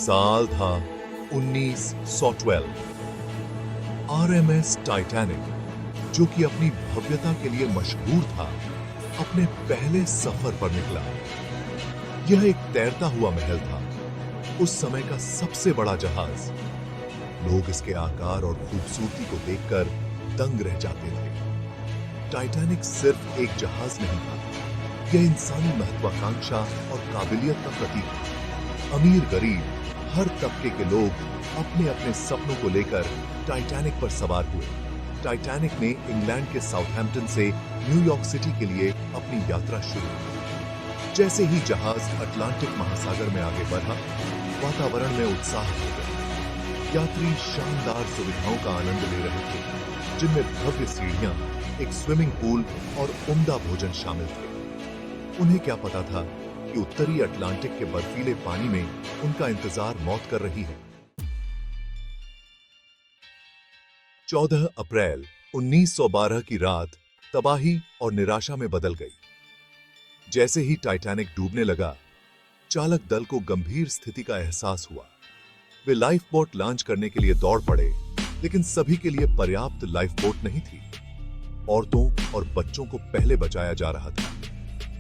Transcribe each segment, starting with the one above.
साल था 1912। RMS Titanic, जो कि अपनी भव्यता के लिए मशहूर था, अपने पहले सफर पर निकला। यह एक तैरता हुआ महल था, उस समय का सबसे बड़ा जहाज। लोग इसके आकार और खूबसूरती को देखकर दंग रह जाते थे। टाइटैनिक सिर्फ एक जहाज नहीं था, यह इंसानी महत्वाकांक्षा और काबिलियत का प्रतीक था। अमीर गरीब हर तबके के लोग अपने अपने सपनों को लेकर टाइटैनिक पर सवार हुए। टाइटैनिक ने इंग्लैंड के साउथहैम्पटन से न्यूयॉर्क सिटी के लिए अपनी यात्रा शुरू की। जैसे ही जहाज अटलांटिक महासागर में आगे बढ़ा, वातावरण में उत्साह हो गया। यात्री शानदार सुविधाओं का आनंद ले रहे थे, जिनमें भव्य सीढ़ियां, एक स्विमिंग पूल और उम्दा भोजन शामिल थे। उन्हें क्या पता था कि उत्तरी अटलांटिक के बर्फीले पानी में उनका इंतजार मौत कर रही है। 14 अप्रैल 1912 की रात तबाही और निराशा में बदल गई। जैसे ही टाइटैनिक डूबने लगा, चालक दल को गंभीर स्थिति का एहसास हुआ। वे लाइफ बोट लॉन्च करने के लिए दौड़ पड़े, लेकिन सभी के लिए पर्याप्त लाइफ बोट नहीं थी। औरतों और बच्चों को पहले बचाया जा रहा था,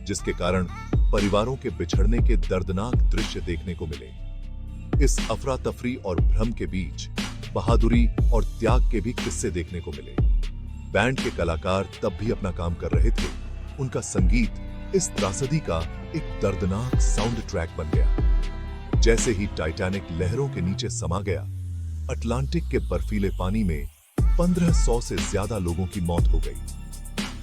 जिसके कारण परिवारों के बिछड़ने के दर्दनाक दृश्य देखने को मिले। इस अफरा तफरी और भ्रम के बीच बहादुरी और त्याग के भी किस्से देखने को मिले। बैंड के कलाकार तब भी अपना काम कर रहे थे। उनका संगीत इस त्रासदी का एक दर्दनाक साउंड ट्रैक बन गया। जैसे ही टाइटैनिक लहरों के नीचे समा गया, अटलांटिक के बर्फीले पानी में 1500 से ज्यादा लोगों की मौत हो गई।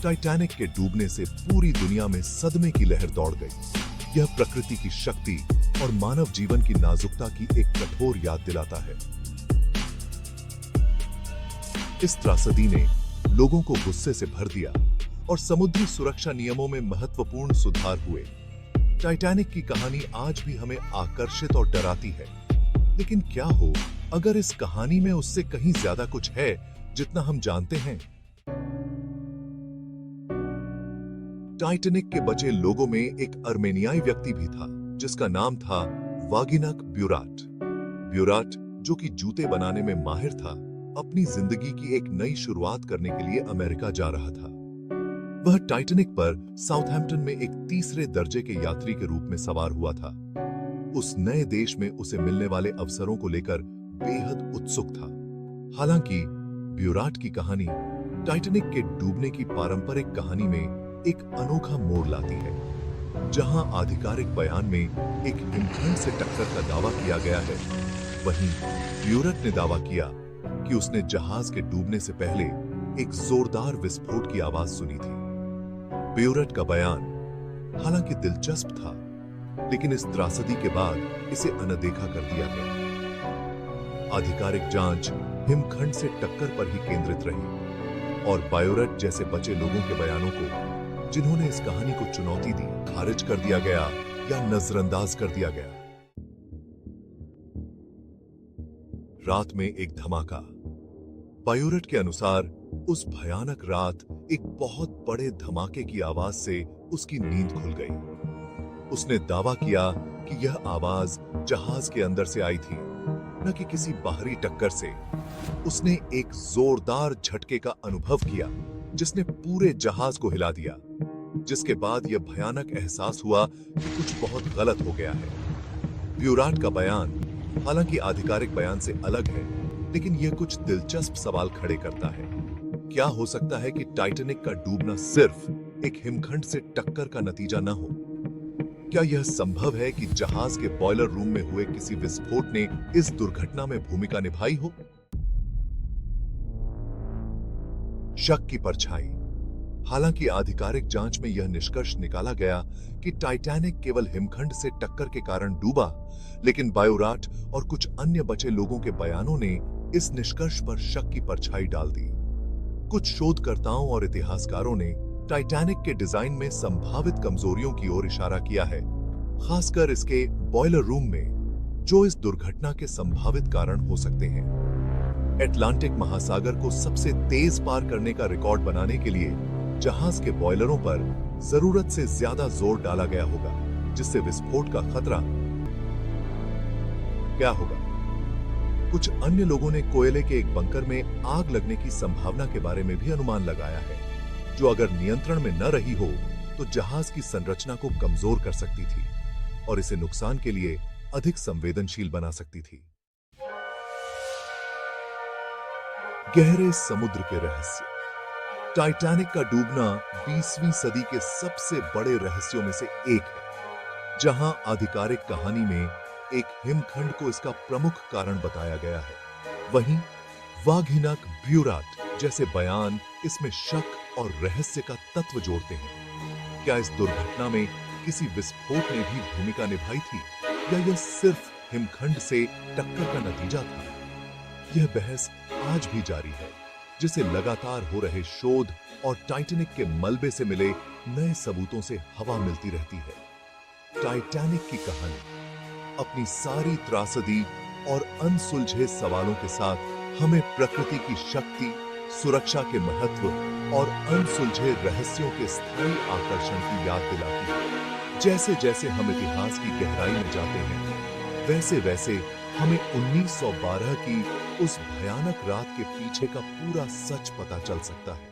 टाइटैनिक के डूबने से पूरी दुनिया में सदमे की लहर दौड़ गई। यह प्रकृति की शक्ति और मानव जीवन की नाजुकता की एक कठोर याद दिलाता है। इस त्रासदी ने लोगों को गुस्से से भर दिया और समुद्री सुरक्षा नियमों में महत्वपूर्ण सुधार हुए। टाइटैनिक की कहानी आज भी हमें आकर्षित और डराती है, लेकिन क्या हो अगर इस कहानी में उससे कहीं ज्यादा कुछ है जितना हम जानते हैं। टाइटैनिक के बचे लोगों में एक अर्मेनियाई व्यक्ति भी था, जिसका नाम था वागिनक ब्यूराट। ब्यूराट, जो कि जूते बनाने में माहिर था, अपनी जिंदगी की एक नई शुरुआत करने के लिए अमेरिका जा रहा था। वह टाइटैनिक पर साउथहैम्पटन में एक तीसरे दर्जे के यात्री के रूप में सवार हुआ था। उस नए देश में उसे मिलने वाले अवसरों को लेकर बेहद उत्सुक था। हालांकि ब्यूराट की कहानी टाइटैनिक के डूबने की पारंपरिक कहानी में एक अनोखा मोड़ लाती है। जहां आधिकारिक बयान में एक हिमखंड से टक्कर का दावा किया गया है, वहीं ब्यूराट ने दावा किया कि उसने जहाज के डूबने से पहले एक जोरदार विस्फोट की आवाज सुनी थी। ब्यूराट का बयान हालांकि दिलचस्प था, लेकिन इस त्रासदी के बाद इसे अनदेखा कर दिया गया। आधिकारिक जांच हिमखंड से टक्कर पर ही केंद्रित रही और ब्यूराट जैसे बचे लोगों के बयानों को, जिन्होंने इस कहानी को चुनौती दी, खारिज कर दिया गया या नजरअंदाज कर दिया गया। रात में एक धमाका। ब्यूराट के अनुसार उस भयानक रात एक बहुत बड़े धमाके की आवाज से उसकी नींद खुल गई। उसने दावा किया कि यह आवाज जहाज के अंदर से आई थी, न कि किसी बाहरी टक्कर से। उसने एक जोरदार झटके का अनुभव किया, जिसने पूरे जहाज को हिला दिया, जिसके बाद यह भयानक एहसास हुआ कि कुछ बहुत गलत हो गया है। ब्यूराट का बयान हालांकि आधिकारिक बयान से अलग है, लेकिन यह कुछ दिलचस्प सवाल खड़े करता है। क्या हो सकता है कि टाइटैनिक का डूबना सिर्फ एक हिमखंड से टक्कर का नतीजा न हो? क्या यह संभव है कि जहाज के बॉयलर रूम में हुए किसी विस्फोट ने इस दुर्घटना में भूमिका निभाई हो? शक की परछाई। हालांकि आधिकारिक जांच में यह निष्कर्ष निकाला गया कि टाइटैनिक केवल हिमखंड से टक्कर के कारण डूबा, लेकिन ब्यूराट और कुछ अन्य बचे लोगों के बयानों ने इस निष्कर्ष पर शक की परछाई डाल दी। कुछ शोधकर्ताओं और इतिहासकारों ने टाइटैनिक के डिजाइन में संभावित कमजोरियों की ओर इशारा किया है, खासकर इसके बॉयलर रूम में, जो इस दुर्घटना के संभावित कारण हो सकते हैं। अटलांटिक महासागर को सबसे तेज पार करने का रिकॉर्ड बनाने के लिए जहाज के बॉयलरों पर जरूरत से ज्यादा जोर डाला गया होगा, जिससे विस्फोट का खतरा क्या होगा? कुछ अन्य लोगों ने कोयले के एक बंकर में आग लगने की संभावना के बारे में भी अनुमान लगाया है, जो अगर नियंत्रण में न रही हो तो जहाज की संरचना को कमजोर कर सकती थी और इसे नुकसान के लिए अधिक संवेदनशील बना सकती थी। गहरे समुद्र के रहस्य। टाइटैनिक का डूबना 20वीं सदी के सबसे बड़े रहस्यों में से एक है, जहां आधिकारिक कहानी में एक हिमखंड को इसका प्रमुख कारण बताया गया है। वहीं वाघिनक ब्यूराट जैसे बयान इसमें शक और रहस्य का तत्व जोड़ते हैं। क्या इस दुर्घटना में किसी विस्फोट ने भी भूमिका निभाई थी या यह सिर्फ हिमखंड से टक्कर का नतीजा था? यह बहस आज भी जारी है, जिसे लगातार हो रहे शोध और टाइटैनिक के मलबे से मिले नए सबूतों से हवा मिलती रहती है। टाइटैनिक की कहानी अपनी सारी त्रासदी और अनसुलझे सवालों के साथ हमें प्रकृति की शक्ति, सुरक्षा के महत्व और अनसुलझे रहस्यों के स्थायी आकर्षण की याद दिलाती है। जैसे जैसे हम इतिहास की गहराई में जाते हैं, वैसे वैसे हमें 1912 की उस भयानक रात के पीछे का पूरा सच पता चल सकता है।